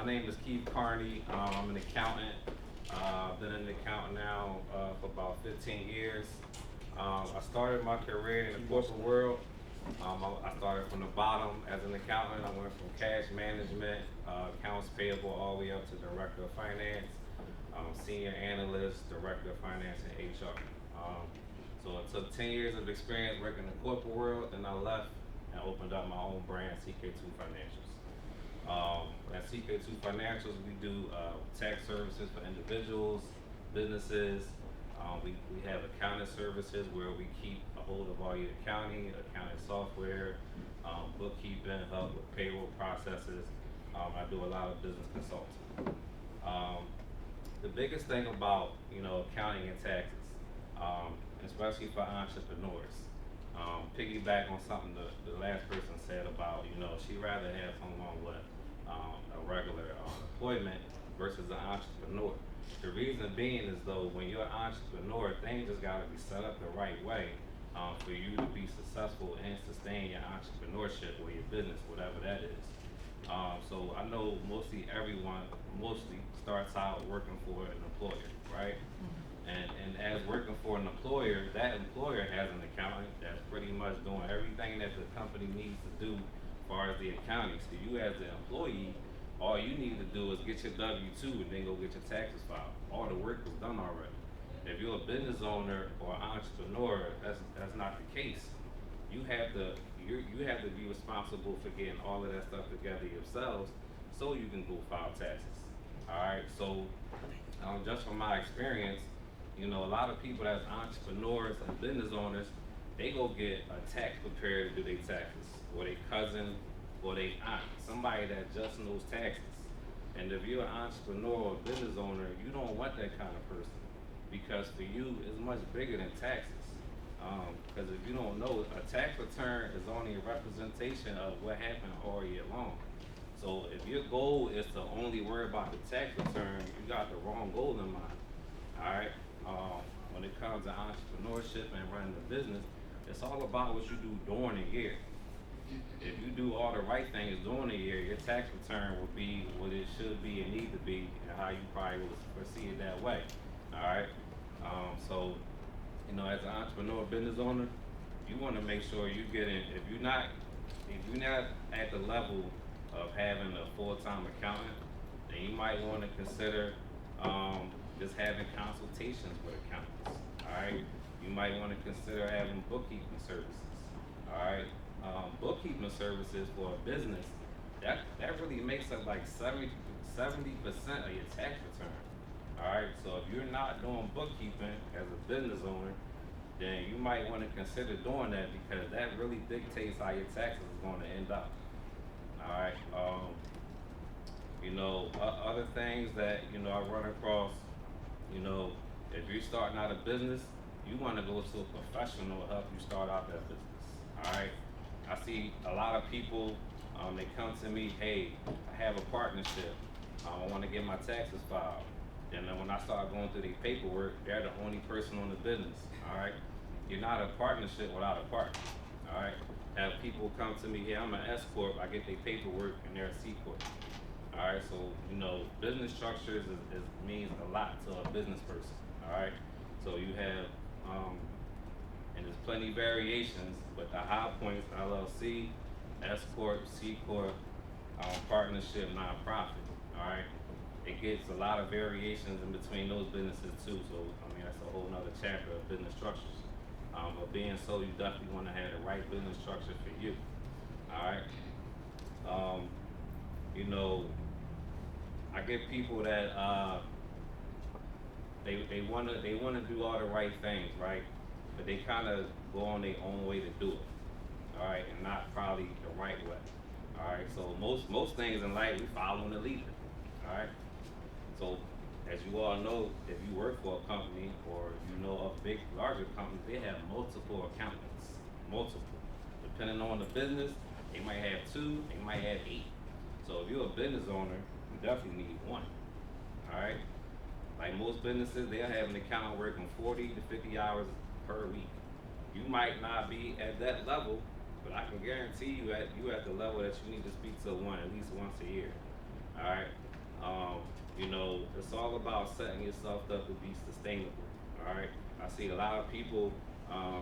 My name is Keith Carney. I'm an accountant. Been an accountant now for about 15 years. I started my career in the corporate world. I started from the bottom as an accountant. I went from cash management, accounts payable, all the way up to director of finance, senior analyst, director of finance, and HR. So it took 10 years of experience working in the corporate world, then I left and opened up my own brand, CK2 Financials. At CK2 Financials, we do tax services for individuals, businesses. We have accounting services where we keep a hold of all your accounting software, bookkeeping, help with payroll processes. I do a lot of business consulting. The biggest thing about accounting and taxes, especially for entrepreneurs, piggyback on something the last person said about she rather have someone with a regular employment versus an entrepreneur. The reason being is though when you're an entrepreneur, things just gotta be set up the right way for you to be successful and sustain your entrepreneurship or your business, whatever that is. So I know everyone starts out working for an employer, right? And as working for an employer, that employer has an accountant that's pretty much doing everything that the company needs to do as far as the accounting. So you as the employee, all you need to do is get your W-2 and then go get your taxes filed. All the work was done already. If you're a business owner or an entrepreneur, that's not the case. You have to be responsible for getting all of that stuff together yourselves so you can go file taxes. Alright, so just from my experience, a lot of people that's entrepreneurs and business owners, they go get a tax preparer to do their taxes, or their cousin, or their aunt, somebody that just knows taxes. And if you're an entrepreneur or business owner, you don't want that kind of person, because for you, it's much bigger than taxes. Because if you don't know, a tax return is only a representation of what happened all year long. So if your goal is to only worry about the tax return, you got the wrong goal in mind. Alright? When it comes to entrepreneurship and running a business, it's all about what you do during the year. If you do all the right things during the year, your tax return will be what it should be and need to be, and how you probably will foresee it that way. Alright? So, as an entrepreneur business owner, you want to make sure you get in. If you're not at the level of having a full-time accountant, then you might want to consider just having consultations with accountants. Alright, you might want to consider having bookkeeping services. Alright, bookkeeping services for a business that really makes up like 70% of your tax return. Alright, so if you're not doing bookkeeping as a business owner, then you might want to consider doing that, because that really dictates how your taxes is going to end up. Alright, other things that I run across, if you're starting out a business, you want to go to a professional to help you start out that business. Alright, I see a lot of people, they come to me, hey, I have a partnership, I want to get my taxes filed. And then when I start going through the paperwork, they're the only person on the business. Alright, you're not a partnership without a partner. Alright, have people come to me, hey, I'm an S corp, I get their paperwork, and they're a C corp. Alright, so business structures means a lot to a business person. Alright, so you have and there's plenty variations, but the high points: LLC, S corp, C corp, partnership, nonprofit. Alright, it gets a lot of variations in between those businesses too. So that's a whole nother chapter of business structures. But being so, you definitely want to have the right business structure for you. Alright. I get people that they wanna do all the right things, right? But they kinda go on their own way to do it. Alright, and not probably the right way. Alright, so most things in life we following the leader. Alright? So as you all know, if you work for a company or a big, larger company, they have multiple accountants. Multiple. Depending on the business, they might have 2, they might have 8. So if you're a business owner, you definitely need 1. Alright? Like most businesses, they'll have an accountant working 40 to 50 hours per week. You might not be at that level, but I can guarantee you at the level that you need to speak to one at least once a year. Alright? You know, it's all about setting yourself up to be sustainable. All right. I see a lot of people,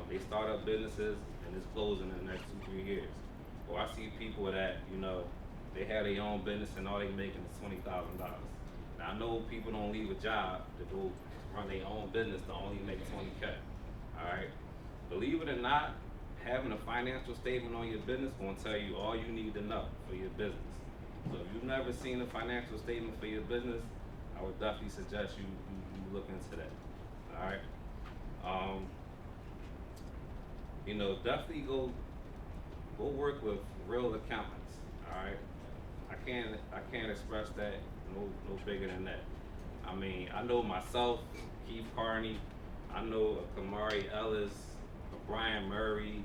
they start up businesses and it's closing in the next 2, 3 years. Or I see people that, you know, they have their own business and all they making is $20,000. Now I know people don't leave a job to go run their own business to only make 20K. All right. Believe it or not, having a financial statement on your business gonna tell you all you need to know for your business. So if you've never seen a financial statement for your business, I would definitely suggest you look into that. All right. You know, definitely go work with real accountants. All right. I can't express that no bigger than that. I mean, I know myself, Keith Carney, I know a Kamari Ellis, a Brian Murray,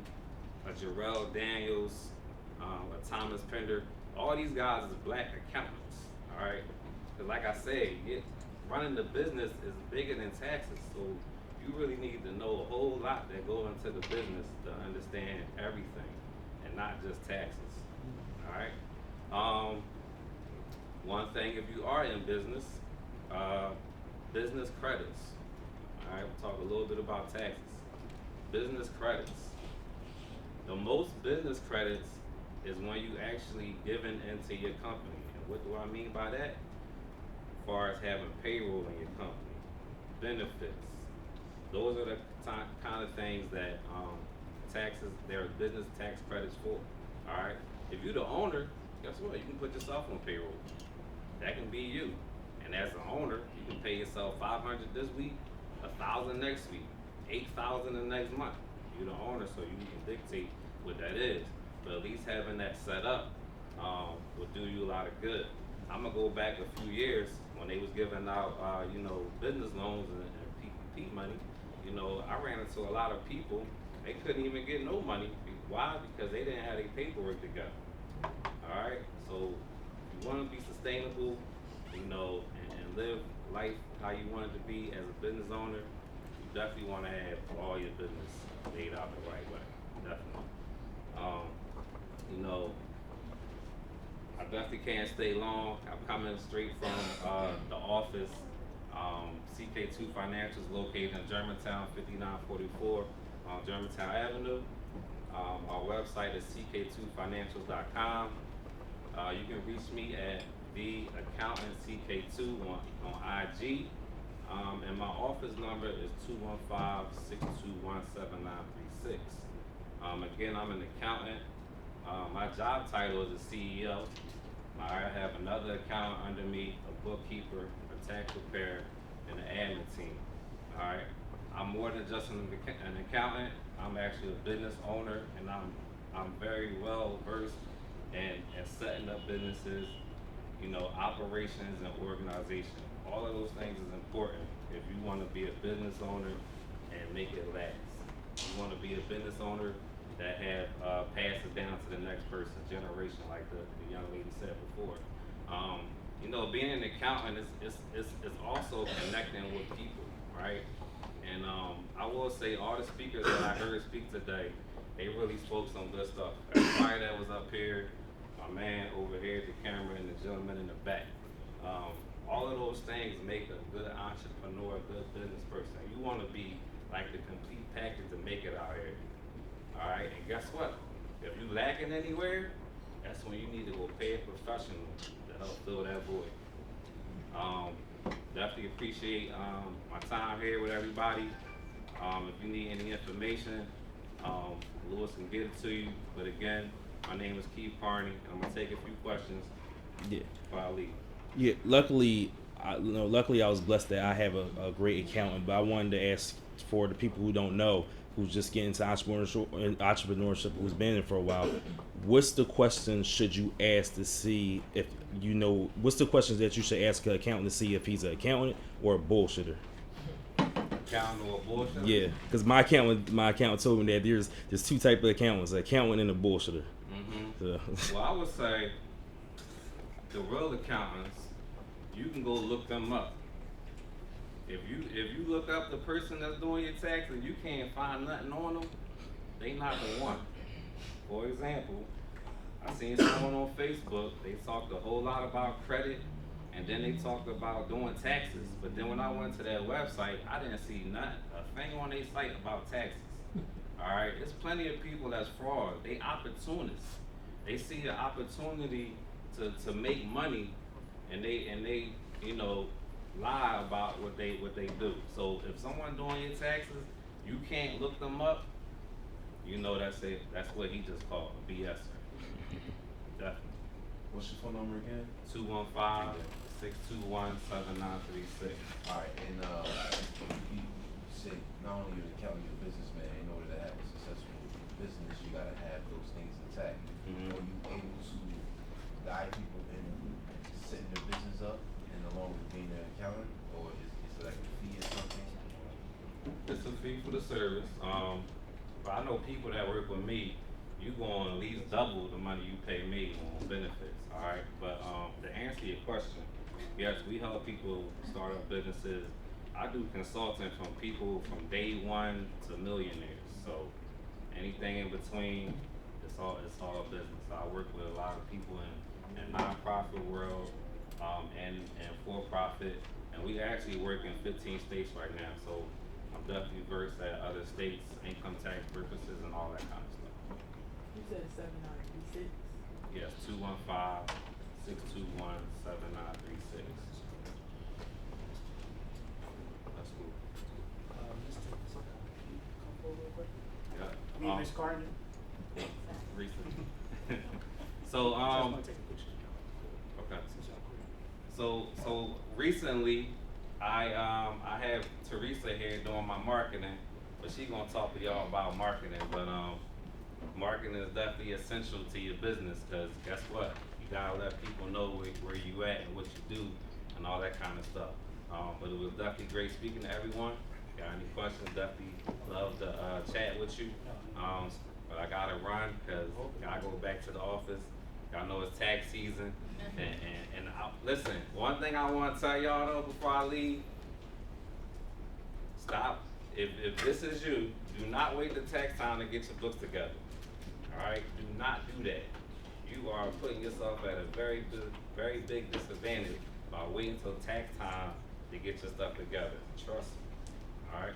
a Jarrell Daniels, a Thomas Pender. All these guys is black accountants, all right? Because like I said, running the business is bigger than taxes, so you really need to know a whole lot that go into the business to understand everything and not just taxes, all right? One thing, if you are in business, business credits, all right? We'll talk a little bit about taxes. Business credits. The most business credits is when you actually giving into your company. And what do I mean by that? As far as having payroll in your company, benefits. Those are the kind of things that taxes, there are business tax credits for. All right. If you're the owner, guess what? You can put yourself on payroll. That can be you. And as an owner, you can pay yourself $500 this week, $1,000 next week, $8,000 the next month. You're the owner, so you can dictate what that is. But at least having that set up will do you a lot of good. I'm gonna go back a few years when they was giving out, you know, business loans and PPP money. You know, I ran into a lot of people. They couldn't even get no money. Why? Because they didn't have their paperwork together. All right. So if you want to be sustainable, you know, and live life how you want it to be as a business owner, you definitely want to have all your business laid out the right way. Definitely. You know, I definitely can't stay long. I'm coming straight from the office. CK2 Financials located in Germantown, 5944 on Germantown Avenue. Our website is CK2financials.com. You can reach me at the accountant CK2 on IG. And my office number is 215-621-7936. Again, I'm an accountant. My job title is a CEO. I have another accountant under me, a bookkeeper, a tax preparer, and an admin team. All right. I'm more than just an accountant. I'm actually a business owner, and I'm very well versed in setting up businesses, you know, operations and organization. All of those things is important if you want to be a business owner and make it last. You want to be a business owner that have passed it down to the next person, generation, like the young lady said before. You know, being an accountant is also connecting with people, right? And I will say all the speakers that I heard speak today, they really spoke some good stuff. Everybody that was up here, my man over here at the camera, and the gentleman in the back. All of those things make a good entrepreneur, a good business person. You want to be like the complete package to make it out here. All right, and guess what? If you lacking anywhere, that's when you need to go pay a professional to help fill that void. Definitely appreciate my time here with everybody. If you need any information, Lewis can get it to you. But again, my name is Keith Carney. I'm gonna take a few questions. Yeah. Before I leave. Yeah. Luckily I was blessed that I have a great accountant. But I wanted to ask for the people who don't know, who's just getting into entrepreneurship, who's been in it for a while. What's the question should you ask to see if you know? What's the questions that you should ask an accountant to see if he's an accountant or a bullshitter? Accountant or a bullshitter? Yeah, because my accountant told me that there's two types of accountants: an accountant and a bullshitter. So. Well, I would say the real accountants, you can go look them up. If you look up the person that's doing your taxes, you can't find nothing on them, they not the one. For example, I seen someone on Facebook, they talked a whole lot about credit And then they talked about doing taxes, but then when I went to their website, I didn't see nothing, a thing on their site about taxes. All right, there's plenty of people that's fraud. They opportunists. They see the opportunity to make money, and they you know lie about what they do. So if someone doing your taxes, you can't look them up. You know that's what he just called a BS. Definitely. What's your phone number again? 215-621-7936. Alright, and you said not only you're an accountant, you're a businessman. In order to have a successful business, you gotta have those things intact. Mhm. Are you able to guide people in setting their business up and along with being an accountant, or is it like a fee or something? It's a fee for the service. But I know people that work with me, you going at least double the money you pay me on benefits, all right? But to answer your question, yes, we help people start up businesses. I do consulting from people from day one to millionaires. So anything in between, it's all business. I work with a lot of people in nonprofit world, and for profit, and we actually work in 15 states right now. So I'm definitely versed at other states, income tax purposes, and all that kind of stuff. You said 7936. Yes, 215-621-7936. That's cool. Mr. Can you come forward real quick? Yeah. I mean, Ms. Carney. Recently. So, I just wanna take a picture. okay. Since y'all quick. So recently, I have Teresa here doing my marketing, but she gonna talk to y'all about marketing. But marketing is definitely essential to your business, cause guess what? You gotta let people know where you at and what you do and all that kind of stuff. But it was definitely great speaking to everyone. Got any questions? Definitely love to chat with you. But I gotta run cause I go back to the office. Y'all know it's tax season, and listen. One thing I want to tell y'all though before I leave, stop. If this is you, do not wait the tax time to get your books together. All right, do not do that. You are putting yourself at a very big disadvantage by waiting until tax time to get your stuff together. Trust me. All right.